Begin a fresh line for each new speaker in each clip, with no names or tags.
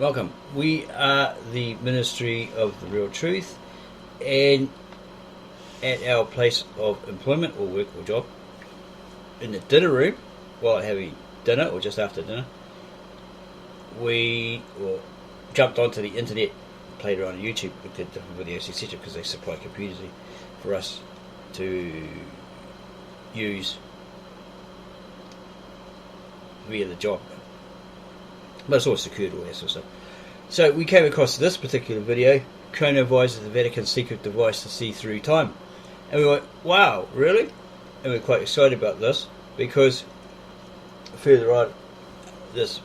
Welcome. We are the Ministry of the Real Truth, and at our place of employment or work or job, in the dinner room, while having dinner or just after dinner, we jumped onto the internet, played around on YouTube, looked at different videos, etc., because they supply computers for us to use via the job. But it's all secured, all that sort of stuff. So we came across this particular video, Chronovisor, the Vatican secret device to see through time. And we went, wow, really? And we're quite excited about this, because further on, this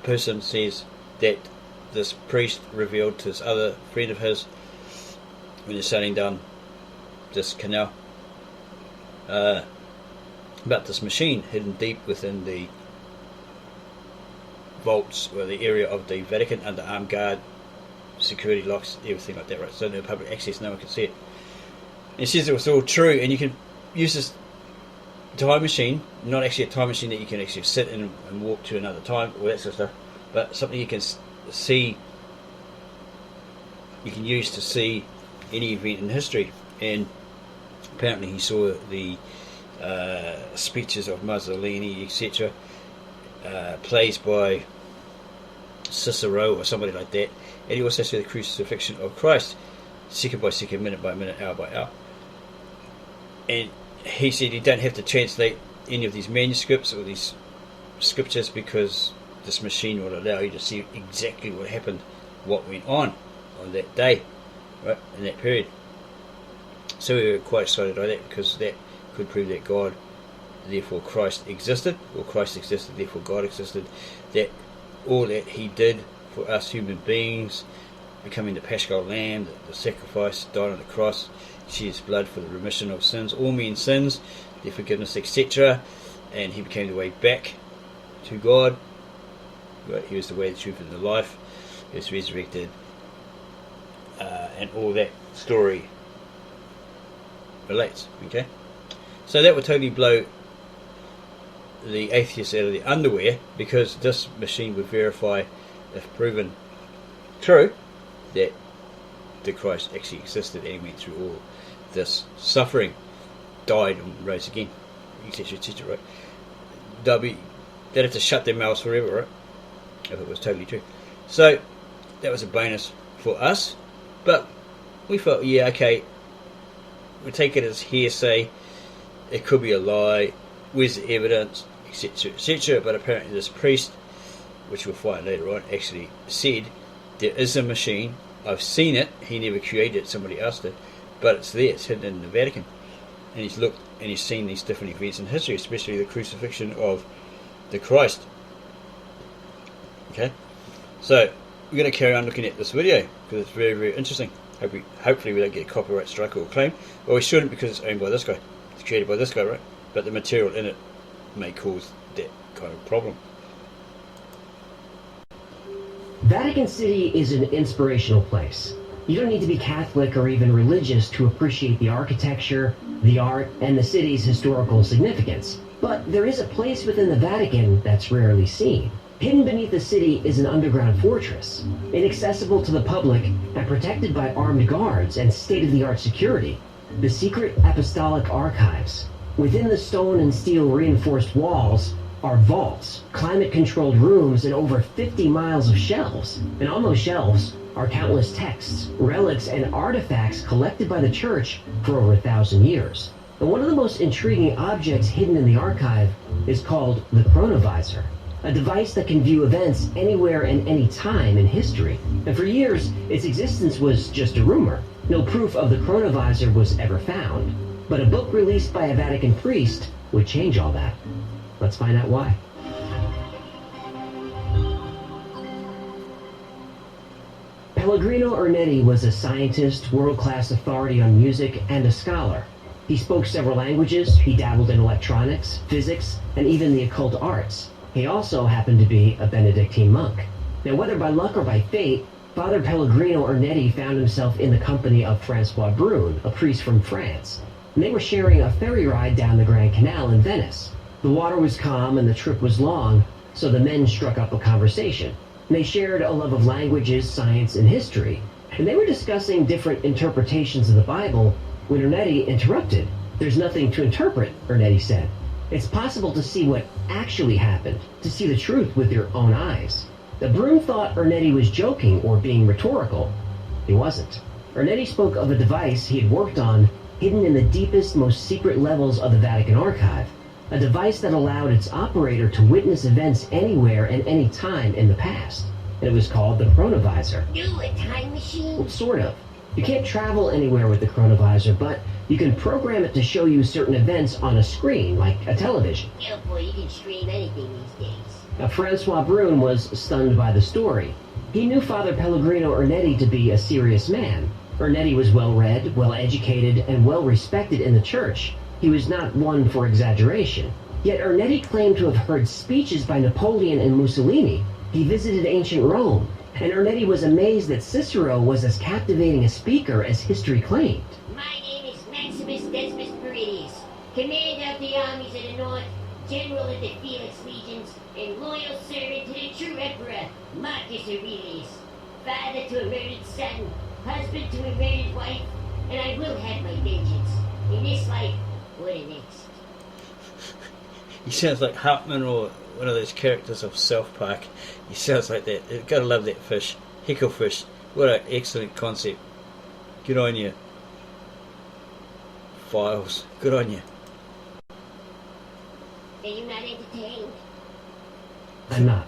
person says that this priest revealed to this other friend of his, when they're sailing down this canal, about this machine hidden deep within the vaults or the area of the Vatican, under armed guard, security locks, everything like that, right? So no public access, no one can see it. And it says it was all true, and you can use this time machine, not actually a time machine that you can actually sit in and walk to another time, all that sort of stuff, but something you can see, you can use to see any event in history. And apparently he saw the speeches of Mussolini, etc., plays by Cicero or somebody like that, and he also saw the Crucifixion of Christ, second by second, minute by minute, hour by hour. And he said you don't have to translate any of these manuscripts or these scriptures, because this machine will allow you to see exactly what happened, what went on that day, right, in that period. So we were quite excited by that, because that could prove that God, therefore Christ existed, or Christ existed, therefore God existed, that all that he did for us human beings, becoming the Paschal Lamb, the sacrifice, died on the cross, shed his blood for the remission of sins, all men's sins, their forgiveness, etc., and he became the way back to God. Right? He was the way, the truth, and the life. He was resurrected, and all that story relates. Okay, so that would totally blow the atheists out of the underwear, because this machine would verify, if proven true, that the Christ actually existed and went through all this suffering, died and rose again, etc., etc., right? They'd have to shut their mouths forever, right, if it was totally true. So that was a bonus for us, but we thought, yeah, okay, we'll take it as hearsay, it could be a lie, where's the evidence, etc., etc. But apparently this priest, which we'll find later on, actually said there is a machine, I've seen it, he never created it, somebody else did, but it's there, it's hidden in the Vatican, and he's looked and he's seen these different events in history, especially the crucifixion of the Christ. Okay, so we're going to carry on looking at this video, because it's very, very interesting. Hopefully we don't get a copyright strike or claim. Well, we shouldn't, because it's owned by this guy, it's created by this guy, right? But the material in it may cause that kind of problem.
Vatican City is an inspirational place. You don't need to be Catholic or even religious to appreciate the architecture, the art, and the city's historical significance. But there is a place within the Vatican that's rarely seen. Hidden beneath the city is an underground fortress, inaccessible to the public and protected by armed guards and state-of-the-art security. The secret apostolic archives. Within the stone and steel reinforced walls are vaults, climate-controlled rooms, and over 50 miles of shelves. And on those shelves are countless texts, relics, and artifacts collected by the Church for over 1,000 years. And one of the most intriguing objects hidden in the archive is called the Chronovisor, a device that can view events anywhere and any time in history. And for years, its existence was just a rumor. No proof of the Chronovisor was ever found. But a book released by a Vatican priest would change all that. Let's find out why. Pellegrino Ernetti was a scientist, world-class authority on music, and a scholar. He spoke several languages, he dabbled in electronics, physics, and even the occult arts. He also happened to be a Benedictine monk. Now, whether by luck or by fate, Father Pellegrino Ernetti found himself in the company of Francois Brune, a priest from France. And they were sharing a ferry ride down the Grand Canal in Venice. The water was calm and the trip was long, so the men struck up a conversation. They shared a love of languages, science, and history, and they were discussing different interpretations of the Bible when Ernetti interrupted. "There's nothing to interpret," Ernetti said. "It's possible to see what actually happened, to see the truth with your own eyes." The Broom thought Ernetti was joking or being rhetorical. He wasn't. Ernetti spoke of a device he had worked on hidden in the deepest, most secret levels of the Vatican archive. A device that allowed its operator to witness events anywhere and any time in the past. And it was called the Chronovisor.
Ooh, a time machine?
Well, sort of. You can't travel anywhere with the Chronovisor, but you can program it to show you certain events on a screen, like a television.
Oh boy, you can stream anything these days.
Now, Francois Brune was stunned by the story. He knew Father Pellegrino Ernetti to be a serious man. Ernetti was well-read, well-educated, and well-respected in the church. He was not one for exaggeration. Yet Ernetti claimed to have heard speeches by Napoleon and Mussolini. He visited ancient Rome, and Ernetti was amazed that Cicero was as captivating a speaker as history claimed.
My name is Maximus Decimus Meridius, commander of the armies of the north, general of the Felix legions, and loyal servant to the true emperor, Marcus Aurelius, father to a murdered son, husband to a murdered wife, and I will have my vengeance, in this life or the next.
He sounds like Hartman or one of those characters of South Park. He sounds like that. You've got to love that fish. Hecklefish. What an excellent concept. Good on you. Files. Good on you.
Are you not entertained?
I'm not.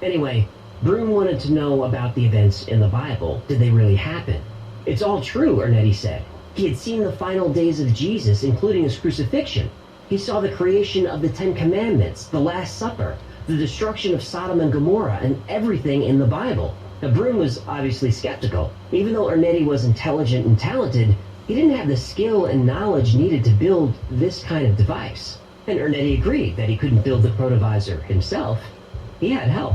Anyway, Broome wanted to know about the events in the Bible. Did they really happen? It's all true, Ernetti said. He had seen the final days of Jesus, including his crucifixion. He saw the creation of the Ten Commandments, the Last Supper, the destruction of Sodom and Gomorrah, and everything in the Bible. Now, Broome was obviously skeptical. Even though Ernetti was intelligent and talented, he didn't have the skill and knowledge needed to build this kind of device. And Ernetti agreed that he couldn't build the Chronovisor himself. He had help.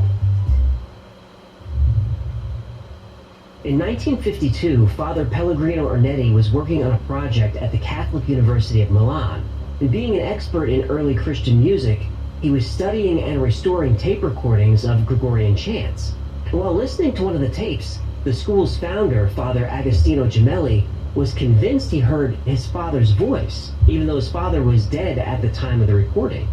In 1952, Father Pellegrino Ernetti was working on a project at the Catholic University of Milan. And being an expert in early Christian music, he was studying and restoring tape recordings of Gregorian chants. And while listening to one of the tapes, the school's founder, Father Agostino Gemelli, was convinced he heard his father's voice, even though his father was dead at the time of the recording.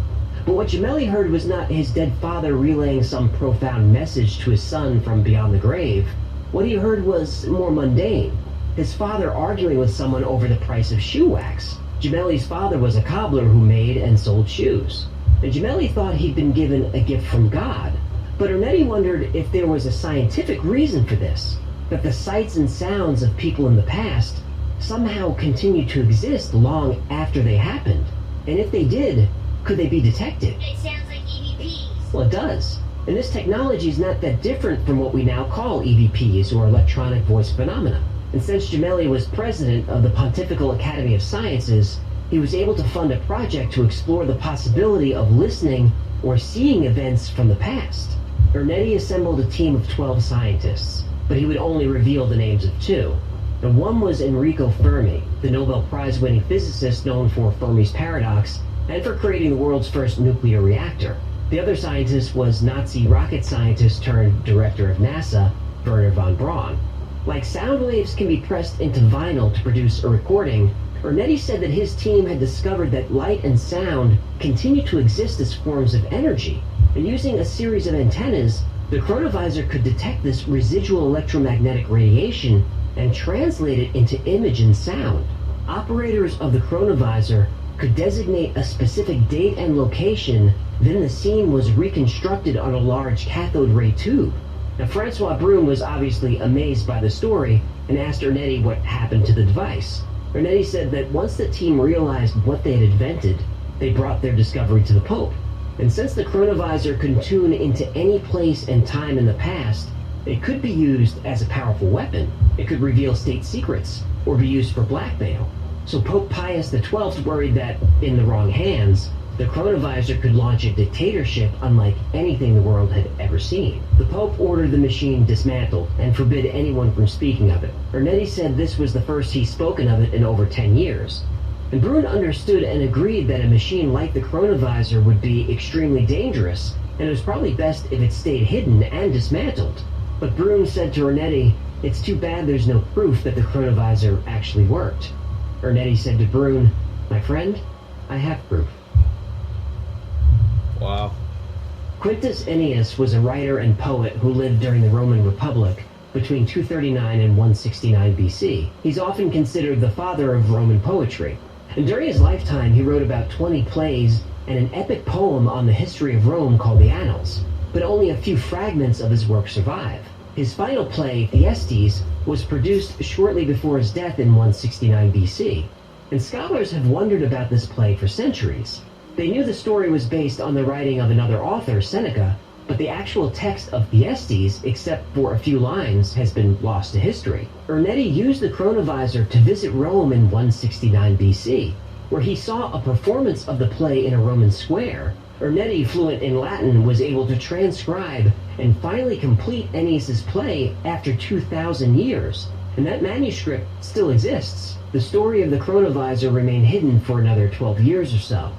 But what Gemelli heard was not his dead father relaying some profound message to his son from beyond the grave. What he heard was more mundane. His father arguing with someone over the price of shoe wax. Gemelli's father was a cobbler who made and sold shoes. And Gemelli thought he'd been given a gift from God. But Ernetti wondered if there was a scientific reason for this, that the sights and sounds of people in the past somehow continued to exist long after they happened. And if they did, could they be detected?
That sounds like EVPs.
Well, it does. And this technology is not that different from what we now call EVPs, or electronic voice phenomena. And since Gemelli was president of the Pontifical Academy of Sciences, he was able to fund a project to explore the possibility of listening or seeing events from the past. Ernetti assembled a team of 12 scientists, but he would only reveal the names of 2. And one was Enrico Fermi, the Nobel Prize-winning physicist known for Fermi's paradox and for creating the world's first nuclear reactor. The other scientist was Nazi rocket scientist turned director of NASA, Wernher von Braun. Like sound waves can be pressed into vinyl to produce a recording, Ernetti said that his team had discovered that light and sound continue to exist as forms of energy, and using a series of antennas, the Chronovisor could detect this residual electromagnetic radiation and translate it into image and sound. Operators of the Chronovisor could designate a specific date and location, then the scene was reconstructed on a large cathode ray tube. Now, Francois Brune was obviously amazed by the story and asked Ernetti what happened to the device. Ernetti said that once the team realized what they had invented, they brought their discovery to the Pope. And since the Chronovisor could tune into any place and time in the past, it could be used as a powerful weapon. It could reveal state secrets or be used for blackmail. So Pope Pius XII worried that, in the wrong hands, the Chronovisor could launch a dictatorship unlike anything the world had ever seen. The Pope ordered the machine dismantled and forbid anyone from speaking of it. Ernetti said this was the first he's spoken of it in over 10 years. And Brune understood and agreed that a machine like the Chronovisor would be extremely dangerous and it was probably best if it stayed hidden and dismantled. But Brune said to Ernetti, "It's too bad there's no proof that the chronovisor actually worked." Ernetti said to Brune, "My friend, I have proof."
Wow.
Quintus Ennius was a writer and poet who lived during the Roman Republic between 239 and 169 BC. He's often considered the father of Roman poetry. And during his lifetime, he wrote about 20 plays and an epic poem on the history of Rome called the Annals. But only a few fragments of his work survive. His final play, Thyestes, was produced shortly before his death in 169 BC. And scholars have wondered about this play for centuries. They knew the story was based on the writing of another author, Seneca, but the actual text of Thyestes, except for a few lines, has been lost to history. Ernetti used the Chronovisor to visit Rome in 169 BC, where he saw a performance of the play in a Roman square. Ernetti, fluent in Latin, was able to transcribe and finally complete Ennius's play after 2,000 years, and that manuscript still exists. The story of the Chronovisor remained hidden for another 12 years or so.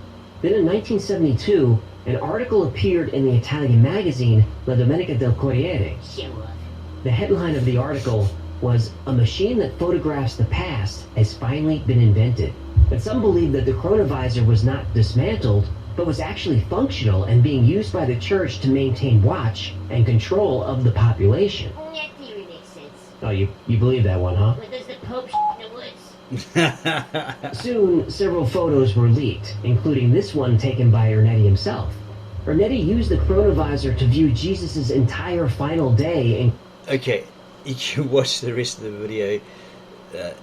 Then in 1972, an article appeared in the Italian magazine La Domenica del Corriere.
Show off.
The headline of the article was, "A machine that photographs the past has finally been invented." And some believe that the Chronovisor was not dismantled, but was actually functional and being used by the church to maintain watch and control of the population.
That theory makes sense.
Oh, you believe that one, huh?
But does the Pope in the woods?
Soon, several photos were leaked, including this one taken by Ernetti himself. Ernetti used the Chronovisor to view Jesus' entire final day and...
Okay, you can watch the rest of the video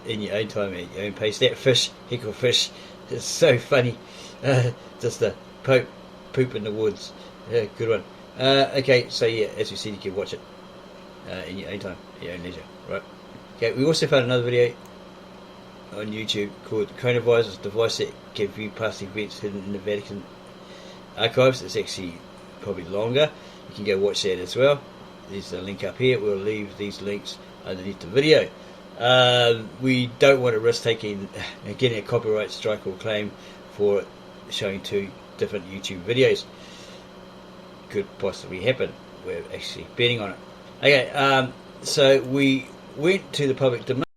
in your own time, at your own pace. That fish, heckle fish, is so funny. Just the Pope poop in the woods. Yeah, good one. Okay, so yeah, as we said, you can watch it in your own time, at your own leisure. Right. Okay, we also found another video on YouTube called Chronovisor's device that can view past events hidden in the Vatican archives. It's actually probably longer. You can go watch that as well. There's a link up here. We'll leave these links underneath the video. We don't want to risk getting a copyright strike or claim for showing two different YouTube videos. Could possibly happen. We're actually betting on it. Okay, so we went to the public domain.